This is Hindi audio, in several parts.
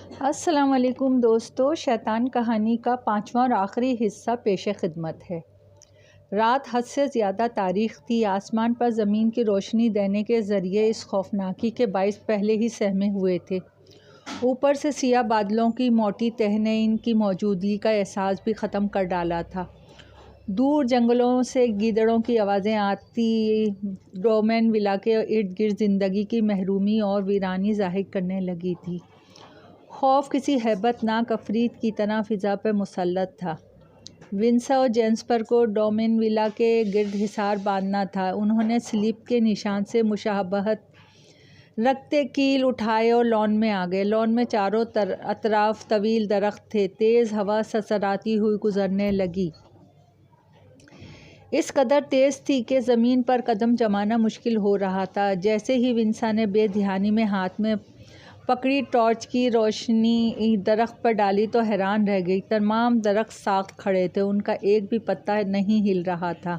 अस्सलाम वालेकुम दोस्तों, शैतान कहानी का 5वां और आखिरी हिस्सा पेश खिदमत है। रात हद से ज़्यादा तारीख थी। आसमान पर ज़मीन की रोशनी देने के ज़रिए इस खौफनाकी के बाइस पहले ही सहमे हुए थे। ऊपर से सियाह बादलों की मोटी तह ने इनकी मौजूदगी का एहसास भी ख़त्म कर डाला था। दूर जंगलों से गीदड़ों की आवाज़ें आती डोमेन विला के इर्द गिर्द ज़िंदगी की महरूमी और वीरानी ज़ाहिर करने लगी थी। खौफ किसी हैबतनाक अफरीद की तरह फ़िज़ा पर मुसल्लत था। विंसा और जेन्सपर को डोमेन विला के गिर्द हिसार बांधना था। उन्होंने स्लिप के निशान से मुशाबहत रखते कील उठाए और लॉन में आ गए। लॉन में चारों अतराफ तवील दरख्त थे। तेज़ हवा ससराती हुई गुजरने लगी। इस कदर तेज़ थी कि ज़मीन पर कदम जमाना मुश्किल हो रहा था। जैसे ही विंसा ने बेध्यानी में हाथ में पकड़ी टॉर्च की रोशनी दरख्त पर डाली तो हैरान रह गई। तमाम दरख्त साख्त खड़े थे, उनका एक भी पत्ता नहीं हिल रहा था,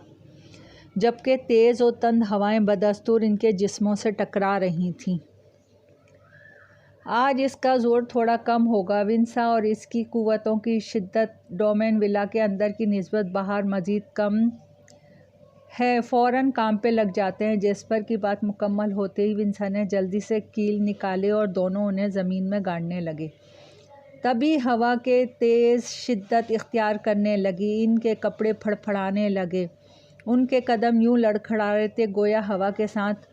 जबकि तेज़ और तंद हवाएं बदस्तूर इनके जिस्मों से टकरा रही थीं। आज इसका ज़ोर थोड़ा कम होगा। विंसा और इसकी कुव्वतों की शिद्दत डोमेन विला के अंदर की निस्बत बाहर मज़ीद कम है। फ़ौरन काम पे लग जाते हैं। जेस्पर की बात मुकम्मल होते ही विंसा ने जल्दी से कील निकाले और दोनों उन्हें ज़मीन में गाड़ने लगे। तभी हवा के तेज़ शिद्दत इख्तियार करने लगी। इनके कपड़े फड़फड़ाने लगे। उनके कदम यूं लड़खड़ा रहे थे गोया हवा के साथ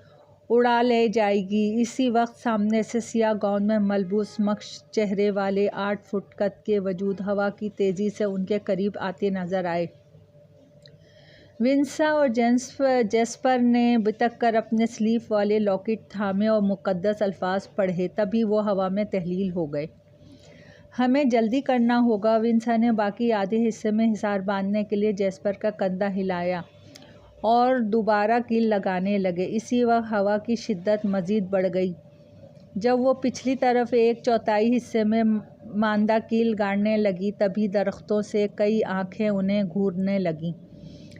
उड़ा ले जाएगी। इसी वक्त सामने से सियाह गाउन में मलबूस मख्श चेहरे वाले 8 फुट कद के वजूद हवा की तेज़ी से उनके करीब आते नज़र आए। विंसा और जेस्पर ने बितक कर अपने स्लीव वाले लॉकेट थामे और मुक़द्दस अल्फाज पढ़े। तभी वो हवा में तहलील हो गए। हमें जल्दी करना होगा। विंसा ने बाकी आधे हिस्से में हिसार बांधने के लिए जेस्पर का कंधा हिलाया और दोबारा कील लगाने लगे। इसी वक्त हवा की शिद्दत मज़ीद बढ़ गई। जब वो पिछली तरफ 1/4 हिस्से में मांदा कील गाड़ने लगी, तभी दरख्तों से कई आँखें उन्हें घूरने लगीं।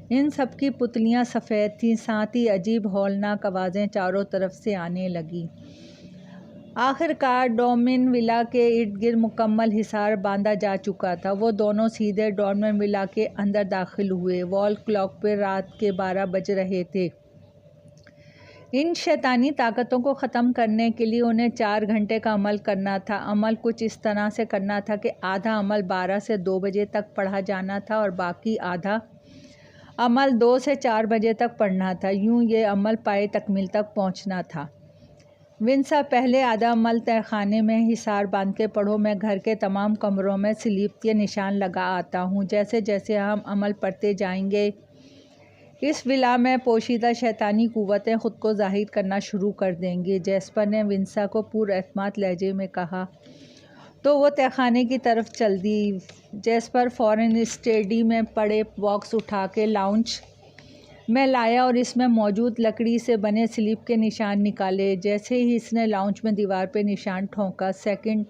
इन सब की पुतलियाँ सफ़ेद थीं, साथ ही अजीब हौलनाक आवाज़ें चारों तरफ से आने लगीं। आखिरकार डोमेन विला के इर्द गिर्द मुकम्मल हिसार बांधा जा चुका था। वो दोनों सीधे डोमेन विला के अंदर दाखिल हुए। वॉल क्लॉक पर रात के 12 बज रहे थे। इन शैतानी ताकतों को ख़त्म करने के लिए उन्हें 4 घंटे का अमल करना था। अमल कुछ इस तरह से करना था कि आधा अमल 12 से 2 बजे तक पढ़ा जाना था और बाकी आधा अमल 2 से 4 बजे तक पढ़ना था। यूं ये अमल पाए तकमील तक पहुंचना था। विंसा, पहले आधा अमल तहखाने में हिसार बांध के पढ़ो। मैं घर के तमाम कमरों में स्लीप के निशान लगा आता हूँ। जैसे जैसे हम अमल पढ़ते जाएंगे, इस विला में पोशीदा शैतानी कुव्वतें ख़ुद को ज़ाहिर करना शुरू कर देंगी। जेस्पर ने विंसा को पुरएतमाद लहजे में कहा तो वो तहखाने की तरफ चल दी। जेस्पर फ़ौरन स्टडी में पड़े बॉक्स उठा के लाउंज में लाया और इसमें मौजूद लकड़ी से बने स्लीप के निशान निकाले। जैसे ही इसने लाउंज में दीवार पे निशान ठोंका, सेकंड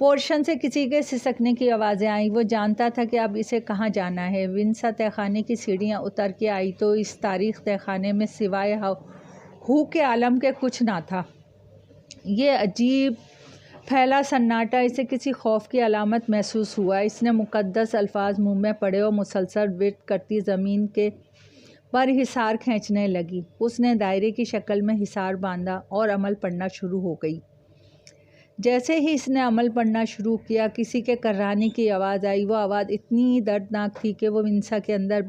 पोर्शन से किसी के सिसकने की आवाज़ें आईं। वो जानता था कि अब इसे कहाँ जाना है। विंसा तहखाने की सीढ़ियाँ उतर के आई तो इस तारीख तहखाने में सिवाय हू के आलम के कुछ ना था। ये अजीब फैला सन्नाटा इसे किसी खौफ की अलामत महसूस हुआ। इसने मुक़द्दस अल्फाज मुंह में पड़े और मुसलसल विर्द करती ज़मीन के पर हिसार खींचने लगी। उसने दायरे की शक्ल में हिसार बांधा और अमल पढ़ना शुरू हो गई। जैसे ही इसने अमल पढ़ना शुरू किया, किसी के कर्राने की आवाज़ आई। वो आवाज़ इतनी दर्दनाक थी कि वो विंसा के अंदर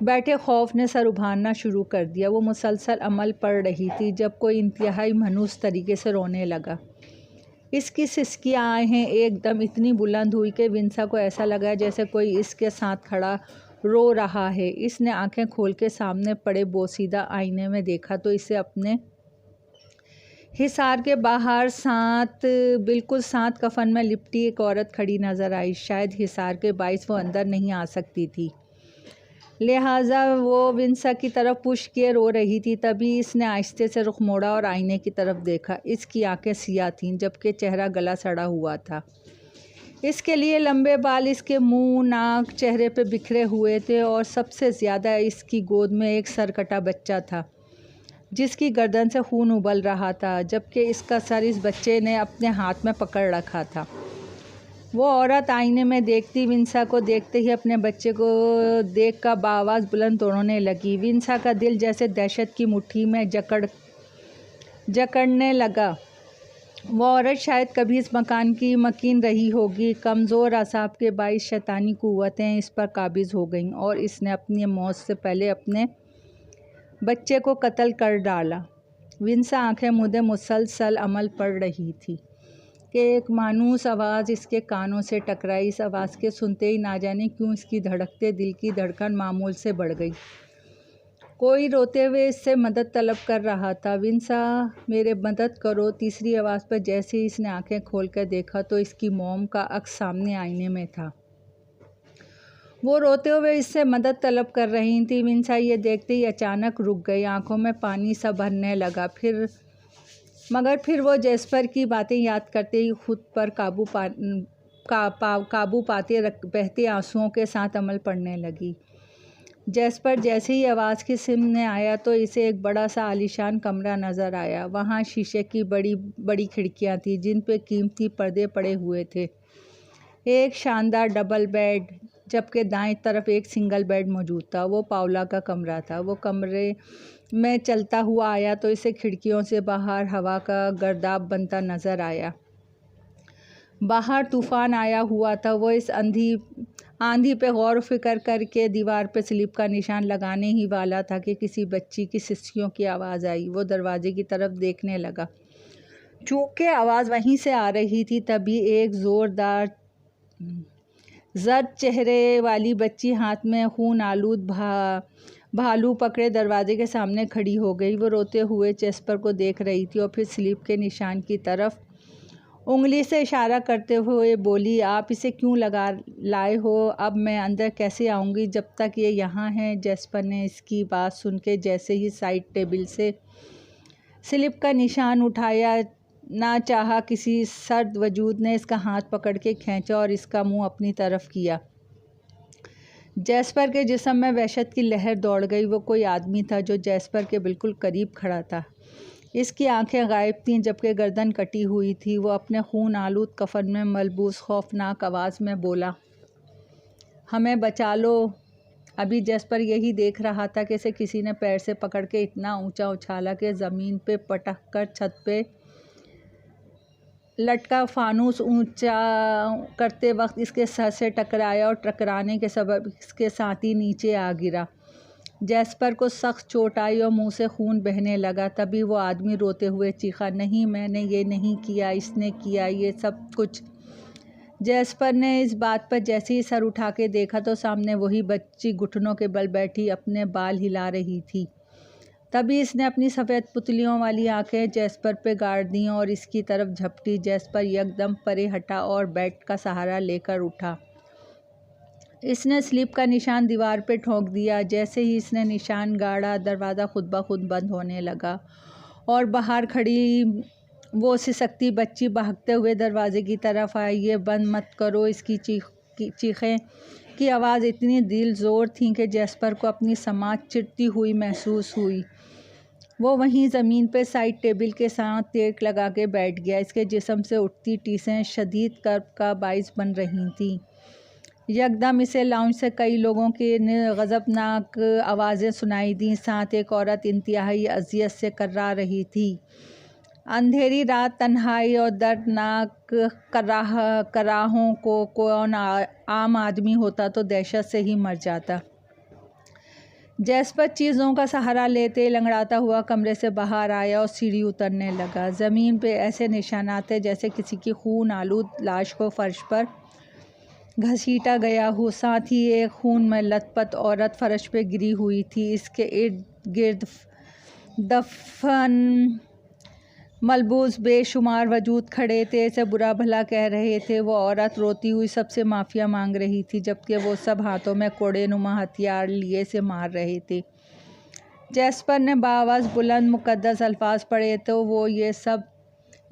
बैठे खौफ ने सर उभारना शुरू कर दिया। वो मुसलसल अमल पढ़ रही थी जब कोई इंतहाई मनहूस तरीके से रोने लगा। इसकी सिसकियाँ एकदम इतनी बुलंद हुई कि विंसा को ऐसा लगा जैसे कोई इसके साथ खड़ा रो रहा है। इसने आंखें खोल के सामने पड़े बोसीदा आईने में देखा तो इसे अपने हिसार के बाहर बिल्कुल साथ कफन में लिपटी एक औरत खड़ी नज़र आई। शायद हिसार के बाइस वो अंदर नहीं आ सकती थी, लिहाजा वो विंसा की तरफ पुश किए रो रही थी। तभी इसने आहिस्ते से रुख मोड़ा और आईने की तरफ देखा। इसकी आंखें सियाह थीं, जबकि चेहरा गला सड़ा हुआ था। इसके लिए लंबे बाल इसके मुंह, नाक, चेहरे पे बिखरे हुए थे और सबसे ज़्यादा इसकी गोद में एक सरकटा बच्चा था जिसकी गर्दन से खून उबल रहा था, जबकि इसका सर इस बच्चे ने अपने हाथ में पकड़ रखा था। वो औरत आईने में देखती विंसा को देखते ही अपने बच्चे को देखकर बाआवाज़ बुलंद तोड़ने लगी। विंसा का दिल जैसे दहशत की मुट्ठी में जकड़ने लगा। वो औरत शायद कभी इस मकान की मकीन रही होगी। कमज़ोर असाब के बाईस शैतानी कुव्वतें इस पर काबिज़ हो गईं और इसने अपनी मौत से पहले अपने बच्चे को कत्ल कर डाला। विंसा आंखें मूंदे मुसलसल अमल पड़ रही थी कि एक मानूस आवाज़ इसके कानों से टकराई। इस आवाज़ के सुनते ही ना जाने क्यों इसकी धड़कते दिल की धड़कन मामूल से बढ़ गई। कोई रोते हुए इससे मदद तलब कर रहा था। विंसा, मेरे मदद करो। तीसरी आवाज़ पर जैसे ही इसने आंखें खोलकर देखा तो इसकी मोम का अक्स सामने आईने में था। वो रोते हुए इससे मदद तलब कर रही थी। विंसा ये देखते ही अचानक रुक गई। आंखों में पानी सा भरने लगा। मगर फिर वो जैस्पर की बातें याद करते ही खुद पर काबू पाते बहते आंसुओं के साथ अमल पड़ने लगी। जैस्पर जैसे ही आवाज़ की सामने आया तो इसे एक बड़ा सा आलीशान कमरा नज़र आया। वहाँ शीशे की बड़ी बड़ी खिड़कियाँ थीं जिन पे कीमती पर्दे पड़े हुए थे। एक शानदार डबल बेड, जबकि दाएं तरफ एक सिंगल बेड मौजूद था। वो पाउला का कमरा था। वो कमरे में चलता हुआ आया तो इसे खिड़कियों से बाहर हवा का गर्दाब बनता नज़र आया। बाहर तूफ़ान आया हुआ था। वो इस आंधी पे गौर व फिक्र करके दीवार पे स्लिप का निशान लगाने ही वाला था कि किसी बच्ची की सिसकियों की आवाज़ आई। वो दरवाजे की तरफ देखने लगा। चूँकि आवाज़ वहीं से आ रही थी, तभी एक ज़ोरदार जर्द चेहरे वाली बच्ची हाथ में खून आलूद भालू पकड़े दरवाजे के सामने खड़ी हो गई। वो रोते हुए जैस्पर को देख रही थी और फिर स्लिप के निशान की तरफ उंगली से इशारा करते हुए बोली, आप इसे क्यों लाए हो? अब मैं अंदर कैसे आऊँगी जब तक ये यहाँ है? जैस्पर ने इसकी बात सुन के जैसे ही साइड टेबल से स्लिप का निशान उठाया, ना चाहा किसी सर्द वजूद ने इसका हाथ पकड़ के खींचा और इसका मुंह अपनी तरफ किया। जैस्पर के जिस्म में वहशत की लहर दौड़ गई। वो कोई आदमी था जो जैस्पर के बिल्कुल करीब खड़ा था। इसकी आंखें गायब थीं, जबकि गर्दन कटी हुई थी। वो अपने खून आलूद कफन में मलबूस खौफनाक आवाज़ में बोला, हमें बचा लो। अभी जैस्पर यही देख रहा था कि इसे किसी ने पैर से पकड़ के इतना ऊंचा उछाला कि ज़मीन पे पटक कर छत पे लटका फानूस ऊंचा करते वक्त इसके सर से टकराया और टकराने के सबब इसके साथ ही नीचे आ गिरा। जैस्पर को सख्त चोट आई और मुंह से खून बहने लगा। तभी वो आदमी रोते हुए चीखा, नहीं, मैंने ये नहीं किया, इसने किया ये सब कुछ। जैस्पर ने इस बात पर जैसे ही सर उठा के देखा तो सामने वही बच्ची घुटनों के बल बैठी अपने बाल हिला रही थी। तभी इसने अपनी सफ़ेद पुतलियों वाली आंखें जैस्पर पे गाड़ दी और इसकी तरफ झपटी। जैस्पर यकदम परे हटा और बेड का सहारा लेकर उठा। इसने स्लिप का निशान दीवार पे ठोंक दिया। जैसे ही इसने निशान गाड़ा, दरवाज़ा खुद ब खुद बंद होने लगा और बाहर खड़ी वो सिसकती बच्ची भागते हुए दरवाजे की तरफ आई। ये बंद मत करो। इसकी चीखें की आवाज़ इतनी दिल ज़ोर थी कि जैस्पर को अपनी समाज चिरती हुई महसूस हुई। वो वहीं ज़मीन पे साइड टेबल के साथ टेक लगा के बैठ गया। इसके जिस्म से उठती टीसें शदीद कर्ब का बाइस बन रही थीं। यकदम इसे लाउंज से कई लोगों की गज़बनाक आवाज़ें सुनाई दी। साथ एक औरत इंतहाई अज़ियत से कर्रा रही थी। अंधेरी रात, तन्हाई और दर्दनाक कराहों को कौन आम आदमी होता तो दहशत से ही मर जाता। जैस्पर चीज़ों का सहारा लेते लंगड़ाता हुआ कमरे से बाहर आया और सीढ़ी उतरने लगा। ज़मीन पे ऐसे निशानात थे जैसे किसी की खून आलूद लाश को फर्श पर घसीटा गया हो। साथ ही एक खून में लथपथ औरत फर्श पे गिरी हुई थी। इसके इर्द गिर्द दफन मलबूस बेशुमार वजूद खड़े थे, इसे बुरा भला कह रहे थे। वो औरत रोती हुई सबसे माफ़िया मांग रही थी, जबकि वो सब हाथों में कोड़े नुमा हथियार लिए से मार रहे थे। जैस्पर ने बाआवाज़ बुलंद मुक़द्दस अल्फाज पढ़े तो वो ये सब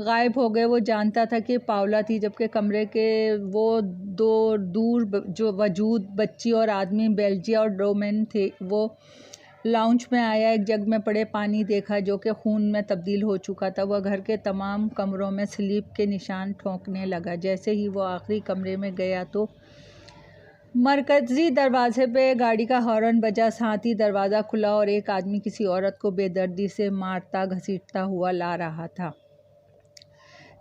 गायब हो गए। वो जानता था कि पाउला थी, जबकि कमरे के वो दो दूर जो वजूद बच्ची और आदमी बेल्जिया और डोमेन थे। वो लाउंज में आया, एक जग में पड़े पानी देखा जो कि खून में तब्दील हो चुका था। वह घर के तमाम कमरों में स्लीप के निशान ठोंकने लगा। जैसे ही वो आखिरी कमरे में गया तो मरकज़ी दरवाजे पे गाड़ी का हॉर्न बजा, साथ ही दरवाज़ा खुला और एक आदमी किसी औरत को बेदर्दी से मारता घसीटता हुआ ला रहा था।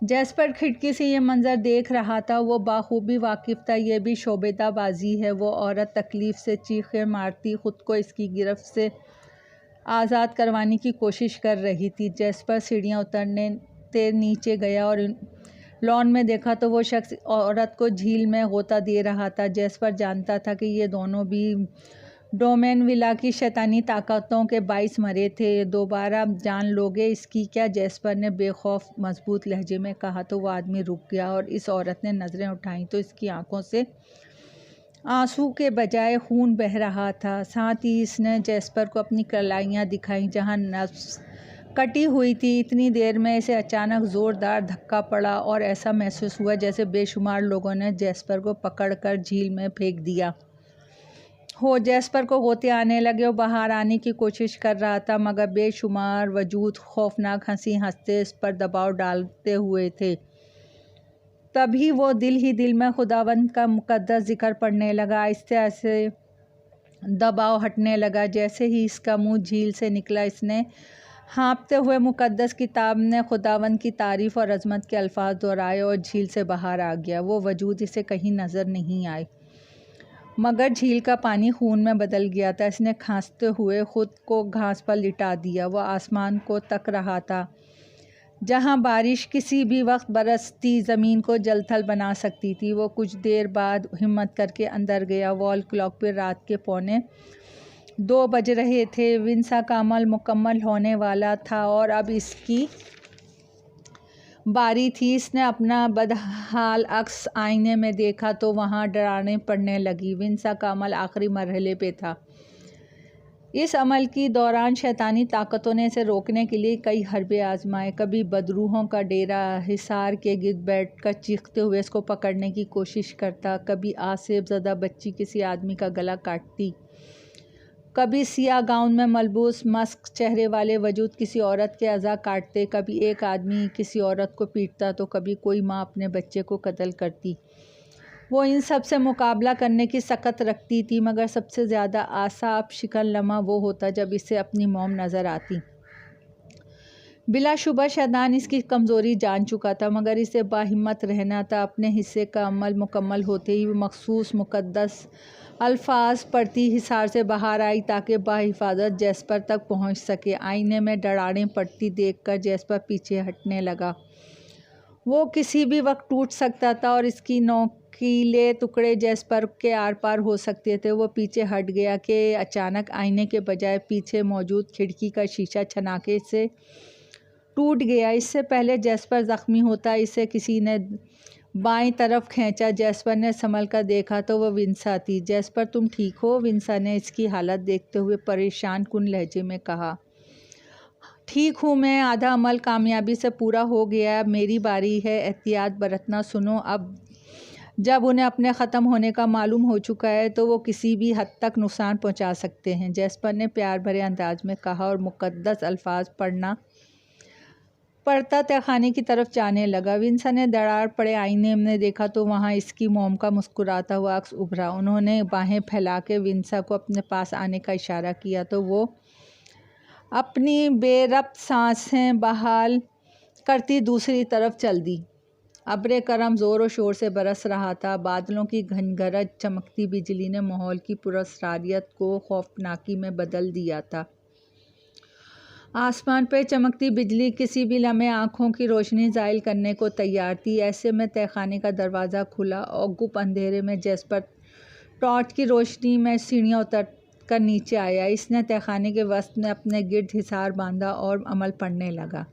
जैस्पर खिड़की से ये मंज़र देख रहा था। वो बाखूबी वाकिफ़ था ये भी शोबेदाबाजी है। वो औरत तकलीफ़ से चीखें मारती ख़ुद को इसकी गिरफ्त से आज़ाद करवाने की कोशिश कर रही थी। जैस्पर सीढ़ियाँ उतरने ते नीचे गया और लॉन में देखा तो वो शख्स औरत को झील में गोता दे रहा था। जैस्पर जानता था कि ये दोनों भी डोमेन विला की शैतानी ताकतों के बाइस मरे थे। दोबारा जान लोगे इसकी क्या? जैस्पर ने बेखौफ मजबूत लहजे में कहा तो वो आदमी रुक गया और इस औरत ने नज़रें उठाई तो इसकी आंखों से आंसू के बजाय खून बह रहा था। साथ ही इसने जैस्पर को अपनी कलाइयाँ दिखाई जहाँ नफ्स कटी हुई थी। इतनी देर में इसे अचानक ज़ोरदार धक्का पड़ा और ऐसा महसूस हुआ जैसे बेशुमार लोगों ने जैस्पर को पकड़कर झील में फेंक दिया हो। जैस्पर को गोते आने लगे और बाहर आने की कोशिश कर रहा था, मगर बेशुमार वजूद खौफनाक हंसी हंसते इस पर दबाव डालते हुए थे। तभी वो दिल ही दिल में खुदावंद का मुकद्दस जिक्र पढ़ने लगा। आहिस्ते आहिस्ते दबाव हटने लगा। जैसे ही इसका मुंह झील से निकला, इसने हाँफते हुए मुकद्दस किताब ने खुदावंद की तारीफ़ और अज़मत के अल्फाज दोहराए और झील से बाहर आ गया। वो वजूद इसे कहीं नज़र नहीं आए, मगर झील का पानी खून में बदल गया था। इसने खांसते हुए ख़ुद को घास पर लिटा दिया। वह आसमान को तक रहा था जहाँ बारिश किसी भी वक्त बरसती ज़मीन को जलथल बना सकती थी। वो कुछ देर बाद हिम्मत करके अंदर गया। वॉल क्लॉक पर रात के 1:45 बज रहे थे। विंसा का अमल मुकम्मल होने वाला था और अब इसकी बारी थी। इसने अपना बदहाल अक्स आईने में देखा तो वहाँ डराने पड़ने लगी। विंसा का अमल आखिरी मरहले पे था। इस अमल की दौरान शैतानी ताकतों ने इसे रोकने के लिए कई हरबे आजमाए। कभी बदरूहों का डेरा हिसार के गिर्द बैठकर चीखते हुए इसको पकड़ने की कोशिश करता, कभी आसेब ज़दा बच्ची किसी आदमी का गला काटती, कभी सिया गाउन में मलबूस मस्क चेहरे वाले वजूद किसी औरत के अज़ा काटते, कभी एक आदमी किसी औरत को पीटता तो कभी कोई माँ अपने बच्चे को कत्ल करती। वो इन सब से मुकाबला करने की सकत रखती थी, मगर सबसे ज़्यादा आसाब शिकन लम्हा वो होता जब इसे अपनी मौम नज़र आती। बिलाशुबा शैतान इसकी कमज़ोरी जान चुका था, मगर इसे बाहिम्मत रहना था। अपने हिस्से का अमल मुकम्मल होते ही मखसूस मुकद्दस अल्फाज पढ़ती हिसार से बाहर आई ताकि बाहिफाजत जैस्पर तक पहुंच सके। आईने में डराने पड़ती देखकर जैस्पर पीछे हटने लगा। वो किसी भी वक्त टूट सकता था और इसकी नोकीले टुकड़े जैस्पर के आर पार हो सकते थे। वो पीछे हट गया कि अचानक आईने के बजाय पीछे मौजूद खिड़की का शीशा छनाके से टूट गया। इससे पहले जैस्पर ज़ख्मी होता इसे किसी ने बाईं तरफ खींचा। जैस्पर ने संभल कर देखा तो वह विंसा थी। जैस्पर तुम ठीक हो? विंसा ने इसकी हालत देखते हुए परेशान कुन लहजे में कहा। ठीक हूँ मैं, आधा अमल कामयाबी से पूरा हो गया, अब मेरी बारी है एहतियात बरतना। सुनो, अब जब उन्हें अपने ख़त्म होने का मालूम हो चुका है तो वो किसी भी हद तक नुकसान पहुँचा सकते हैं, जैस्पर ने प्यार भरे अंदाज में कहा और मुकद्दस अल्फाज पढ़ता तहखाने की तरफ जाने लगा। विंसा ने दरार पड़े आईने में देखा तो वहाँ इसकी मोम का मुस्कुराता हुआ अक्स उभरा। उन्होंने बाहें फैला के विंसा को अपने पास आने का इशारा किया तो वो अपनी बेरब्त सांसें बहाल करती दूसरी तरफ चल दी। अब्रे करम ज़ोर और शोर से बरस रहा था। बादलों की घनगरज चमकती बिजली ने माहौल की पुरअसरारियत को खौफनाकी में बदल दिया था। आसमान पर चमकती बिजली किसी भी लम्हे आँखों की रोशनी ज़ायल करने को तैयार थी। ऐसे में तहखाने का दरवाज़ा खुला और गुप अंधेरे में जैस्पर टॉर्च की रोशनी में सीढ़ियाँ उतर कर नीचे आया। इसने तहखाने के वस्त में अपने गिर्द हिसार बांधा और अमल पढ़ने लगा।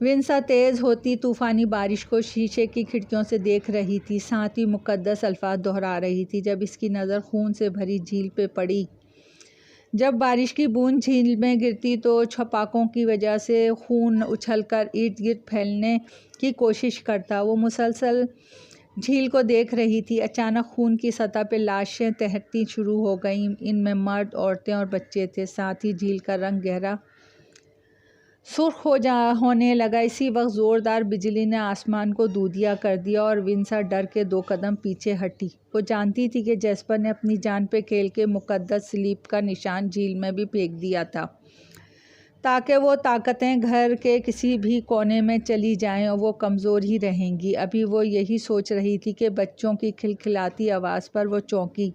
विंसा तेज़ होती तूफ़ानी बारिश को शीशे की खिड़कियों से देख रही थी, साथ ही मुकद्दस अल्फाज दोहरा रही थी। जब इसकी नज़र खून से भरी झील पे पड़ी, जब बारिश की बूंद झील में गिरती तो छपाकों की वजह से खून उछलकर इर्द गिर्द फैलने की कोशिश करता। वो मुसलसल झील को देख रही थी। अचानक खून की सतह पे लाशें तैरती शुरू हो गईं। इनमें मर्द, औरतें और बच्चे थे। साथ ही झील का रंग गहरा सुर्ख होने लगा। इसी वक्त ज़ोरदार बिजली ने आसमान को दूधिया कर दिया और विंसा डर के 2 कदम पीछे हटी। वो जानती थी कि जैस्पर ने अपनी जान पे खेल के मुकद्दस स्लीप का निशान झील में भी फेंक दिया था, ताकि वो ताकतें घर के किसी भी कोने में चली जाएं और वो कमज़ोर ही रहेंगी। अभी वो यही सोच रही थी कि बच्चों की खिलखिलाती आवाज़ पर वो चौंकी।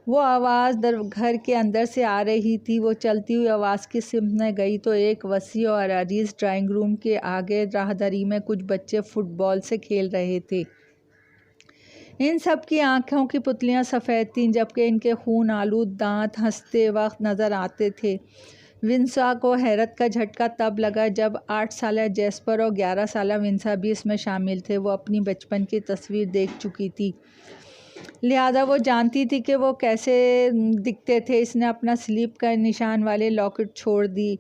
वो आवाज़ घर के अंदर से आ रही थी। वो चलती हुई आवाज़ की सिमत में गई तो एक वसी और अरीज़ ड्राइंग रूम के आगे राहदरी में कुछ बच्चे फुटबॉल से खेल रहे थे। इन सब की आँखों की पुतलियाँ सफ़ेद थीं, जबकि इनके खून आलूद दांत हंसते वक्त नज़र आते थे। विंसा को हैरत का झटका तब लगा जब 8 साला जैस्पर और 11 साला विंसा भी इसमें शामिल थे। वो अपनी बचपन की तस्वीर देख चुकी थी, लिहाजा वो जानती थी कि वो कैसे दिखते थे। इसने अपना स्लीप का निशान वाले लॉकेट छोड़ दी।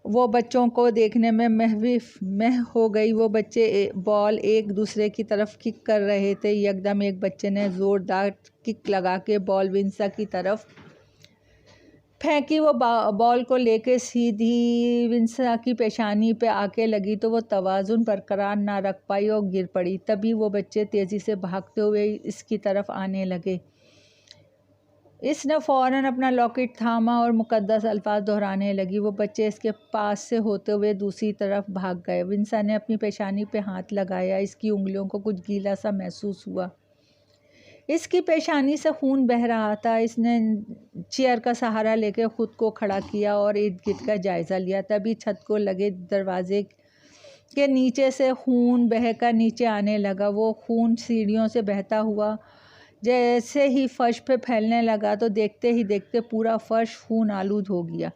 वो बच्चों को देखने में मह हो गई। वो बच्चे बॉल एक दूसरे की तरफ किक कर रहे थे। यकदम एक बच्चे ने ज़ोरदार किक लगा के बॉल विंसा की तरफ फेंकी। वो बॉल को लेके सीधी विंसा की पेशानी पे आके लगी तो वो तवाज़ुन बरकरार ना रख पाई और गिर पड़ी। तभी वो बच्चे तेज़ी से भागते हुए इसकी तरफ आने लगे। इसने फ़ौरन अपना लॉकेट थामा और मुकद्दस अल्फाज दोहराने लगी। वो बच्चे इसके पास से होते हुए दूसरी तरफ भाग गए। विंसा ने अपनी पेशानी पे हाथ लगाया। इसकी उंगलियों को कुछ गीला सा महसूस हुआ। इसकी पेशानी से खून बह रहा था। इसने चेयर का सहारा लेकर ख़ुद को खड़ा किया और इर्द गिर्द का जायज़ा लिया। तभी छत को लगे दरवाजे के नीचे से खून बहकर नीचे आने लगा। वो खून सीढ़ियों से बहता हुआ जैसे ही फर्श पे फैलने लगा तो देखते ही देखते पूरा फर्श खून आलूद हो गया।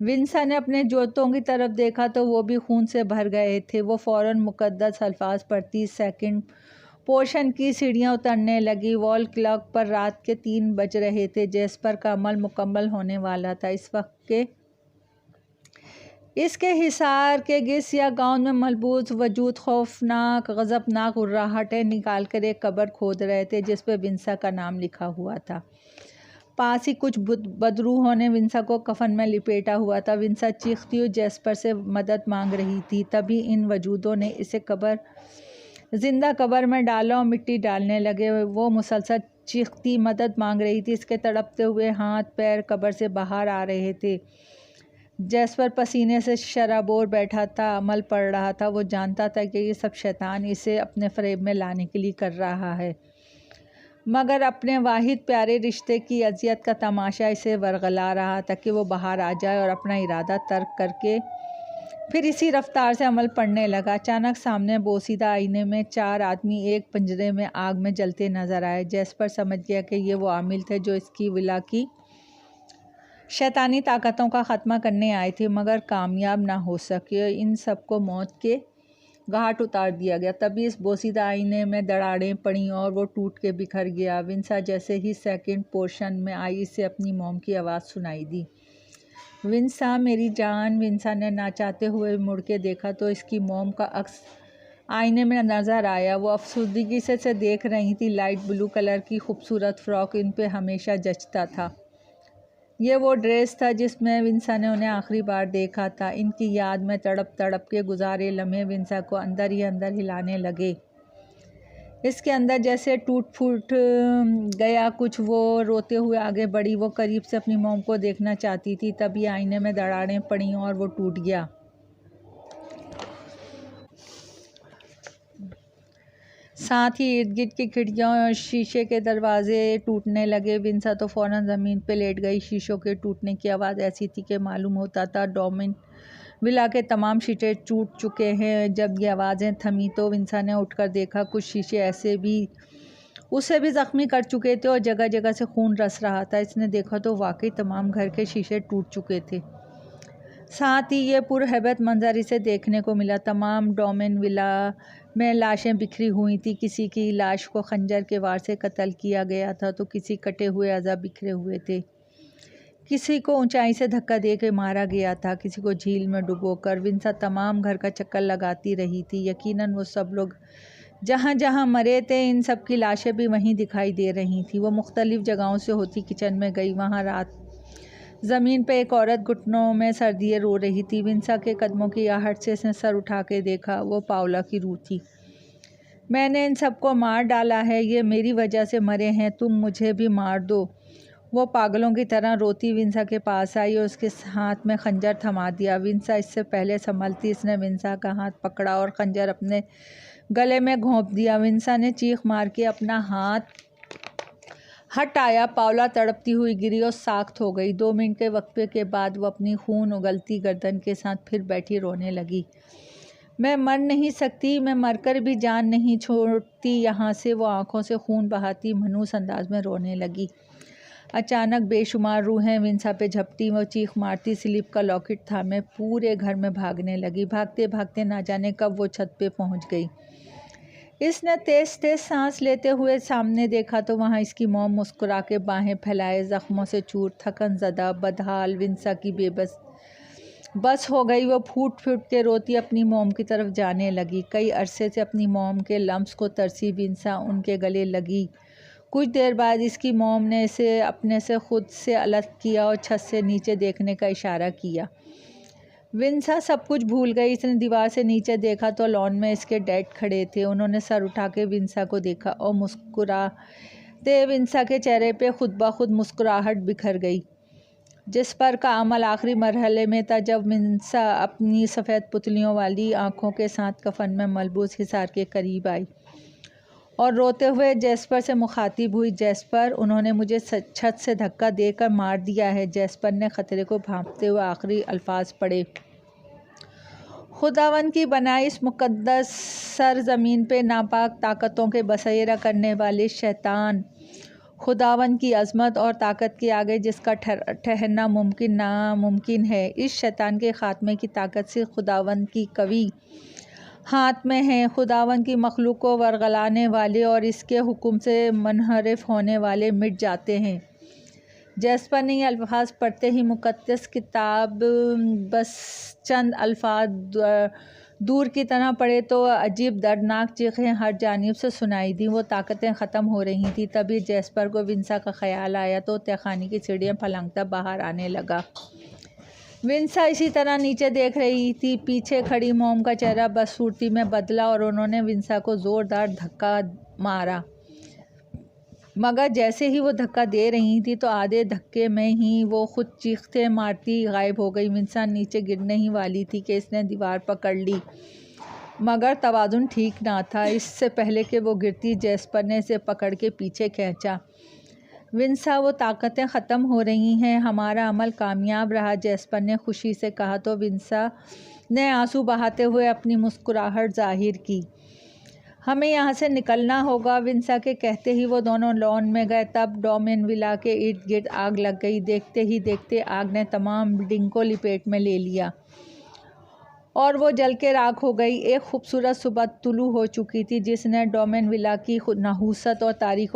विंसा ने अपने जूतों की तरफ देखा तो वो भी खून से भर गए थे। वो फ़ौरन मुकद्दस अल्फाज पढ़ती सेकंड पोर्शन की सीढ़ियाँ उतरने लगी। वॉल क्लॉक पर रात के 3 बज रहे थे। जैस्पर का अमल मुकम्मल होने वाला था। इस वक्त के इसके हिसार के गिस या गांव में मलबूस वजूद खौफनाक गज़बनाक गुर्राहटें निकाल कर एक कब्र खोद रहे थे जिस पर विंसा का नाम लिखा हुआ था। पास ही कुछ बदरूहों ने विंसा को कफन में लिपेटा हुआ था। विंसा चीखती हुई जैस्पर से मदद मांग रही थी। तभी इन वजूदों ने इसे जिंदा कब्र में डाला और मिट्टी डालने लगे। वो मुसलसल चीखती मदद मांग रही थी। इसके तड़पते हुए हाथ पैर कब्र से बाहर आ रहे थे। जैस्पर पसीने से शराबोर बैठा था, अमल पढ़ रहा था। वो जानता था कि ये सब शैतान इसे अपने फ़रेब में लाने के लिए कर रहा है, मगर अपने वाहिद प्यारे रिश्ते की अजियत का तमाशा इसे वरगला रहा था कि वो बाहर आ जाए और अपना इरादा तर्क करके फिर इसी रफ्तार से अमल पढ़ने लगा। अचानक सामने बोसीदा आईने में 4 आदमी एक पिंजरे में आग में जलते नजर आए। जैस्पर समझ गया कि ये वो आमिल थे जो इसकी विला की शैतानी ताकतों का ख़त्मा करने आए थे, मगर कामयाब ना हो सके। इन सबको मौत के घाट उतार दिया गया। तभी इस बोसीदा आईने में दरारें पड़ीं और वो टूट के बिखर गया। विंसा जैसे ही सेकंड पोर्शन में आई, इसे अपनी मॉम की आवाज़ सुनाई दी, विंसा मेरी जान। विंसा ने ना चाहते हुए मुड़ के देखा तो इसकी मॉम का अक्स आईने में नज़र आया। वो अफसुर्दगी से देख रही थी। लाइट ब्लू कलर की खूबसूरत फ़्रॉक इन पे हमेशा जचता था। ये वो ड्रेस था जिसमें विंसा ने उन्हें आखिरी बार देखा था। इनकी याद में तड़प तड़प के गुजारे लम्हे विंसा को अंदर ही अंदर हिलाने लगे। इसके अंदर जैसे टूट फूट गया कुछ। वो रोते हुए आगे बढ़ी। वो करीब से अपनी मॉम को देखना चाहती थी। तभी आईने में दरारें पड़ीं और वो टूट गया। साथ ही इर्द गिर्द की खिड़कियाँ और शीशे के दरवाजे टूटने लगे। विंसा तो फ़ौरन ज़मीन पे लेट गई। शीशों के टूटने की आवाज़ ऐसी थी कि मालूम होता था डोमिन विला के तमाम शीशे टूट चुके हैं। जब ये आवाज़ें थमी तो विंसा ने उठकर देखा कुछ शीशे ऐसे भी उसे भी ज़ख्मी कर चुके थे और जगह जगह से खून रस रहा था। इसने देखा तो वाकई तमाम घर के शीशे टूट चुके थे। साथ ही ये पुरहैबत मंजर इसे देखने को मिला। तमाम डोमेन विला में लाशें बिखरी हुई थी। किसी की लाश को खंजर के वार से कत्ल किया गया था तो किसी कटे हुए अज़ा बिखरे हुए थे। किसी को ऊंचाई से धक्का दे के मारा गया था, किसी को झील में डुबोकर। विंसा तमाम घर का चक्कर लगाती रही थी। यकीनन वो सब लोग जहाँ जहाँ मरे थे इन सब की लाशें भी वहीं दिखाई दे रही थी। वो मुख्तलिफ़ जगहों से होती किचन में गई। वहाँ रात ज़मीन पे एक औरत घुटनों में सर दिए रो रही थी। विंसा के कदमों की आहट से इसने सर उठा के देखा। वो पाओला की रूह थी। मैंने इन सबको मार डाला है, ये मेरी वजह से मरे हैं, तुम मुझे भी मार दो। वो पागलों की तरह रोती विंसा के पास आई और उसके हाथ में खंजर थमा दिया। विंसा इससे पहले संभलती, इसने विंसा का हाथ पकड़ा और खंजर अपने गले में घोंप दिया। विंसा ने चीख मार के अपना हाथ हटाया। पाओला तड़पती हुई गिरी और साख्त हो गई। 2 मिनट के वक्फे के बाद वो अपनी खून उगलती गर्दन के साथ फिर बैठी रोने लगी। मैं मर नहीं सकती, मैं मरकर भी जान नहीं छोड़ती यहाँ से। वो आंखों से खून बहाती मनहूस अंदाज में रोने लगी। अचानक बेशुमार रूहें विंसा पे झपटी। वो चीख मारती स्लीप का लॉकेट थामे पूरे घर में भागने लगी। भागते भागते ना जाने कब वो छत पे पहुँच गई। इसने तेज़ तेज़ सांस लेते हुए सामने देखा तो वहाँ इसकी मॉम मुस्कुरा के बाहें फैलाए, ज़ख्मों से चूर, थकन ज़दा बदहाल विंसा की बस हो गई। वो फूट फूट के रोती अपनी मॉम की तरफ जाने लगी। कई अरसे से अपनी मॉम के लम्स को तरसी विंसा उनके गले लगी। कुछ देर बाद इसकी मॉम ने इसे अपने से खुद से अलग किया और छत से नीचे देखने का इशारा किया। विंसा सब कुछ भूल गई। इसने दीवार से नीचे देखा तो लॉन में इसके डैड खड़े थे। उन्होंने सर उठा के विंसा को देखा और मुस्कुराते विंसा के चेहरे पे खुद ब खुद मुस्कुराहट बिखर गई। जिस पर का अमल आखिरी मरहले में था, जब विंसा अपनी सफ़ेद पुतलियों वाली आंखों के साथ कफन में मलबूस हिसार के करीब आई और रोते हुए जैस्पर से मुखातिब हुई। जैस्पर, उन्होंने मुझे छत से धक्का देकर मार दिया है। जैस्पर ने खतरे को भांपते हुए आखिरी अल्फाज पढ़े। खुदावन की बनाई इस मुकद्दस सरज़मीन पे नापाक ताकतों के बसेरा करने वाले शैतान खुदावन की अज़मत और ताकत के आगे जिसका ठहरना मुमकिन नामुमकिन है, इस शैतान के ख़ात्मे की ताकत से खुदावन की कवी हाथ में है। खुदावन की मखलूक को वरगलाने वाले और इसके हुक्म से मुनहरिफ होने वाले मिट जाते हैं। जैस्पर ने ये अल्फाज पढ़ते ही मुक़द्दस किताब बस चंद अल्फाज दूर की तरह पड़े तो अजीब दर्दनाक चीखें हर जानिब से सुनाई दी। वो ताकतें ख़त्म हो रही थी। तभी जैस्पर को विंसा का ख्याल आया तो तहखाने की सीढ़ियाँ फलंगता बाहर आने लगा। विंसा इसी तरह नीचे देख रही थी। पीछे खड़ी मॉम का चेहरा बदसूरती में बदला और उन्होंने विंसा को ज़ोरदार धक्का मारा, मगर जैसे ही वो धक्का दे रही थी तो आधे धक्के में ही वो खुद चीखते मारती गायब हो गई। विंसा नीचे गिरने ही वाली थी कि इसने दीवार पकड़ ली, मगर तवाज़ुन ठीक ना था। इससे पहले कि वो गिरती, जैस्पर ने इसे पकड़ के पीछे खींचा। विंसा, वो ताकतें ख़त्म हो रही हैं, हमारा अमल कामयाब रहा, जैस्पर ने खुशी से कहा तो विंसा ने आंसू बहाते हुए अपनी मुस्कुराहट जाहिर की। हमें यहाँ से निकलना होगा। विंसा के कहते ही वो दोनों लॉन में गए। तब डोमेन विला के इर्द गिर्द आग लग गई। देखते ही देखते आग ने तमाम बिल्डिंग को लिपेट में ले लिया और वो जल के राख हो गई। एक खूबसूरत सुबह तुलू हो चुकी थी जिसने डोमेन विला की नहूसत और तारीख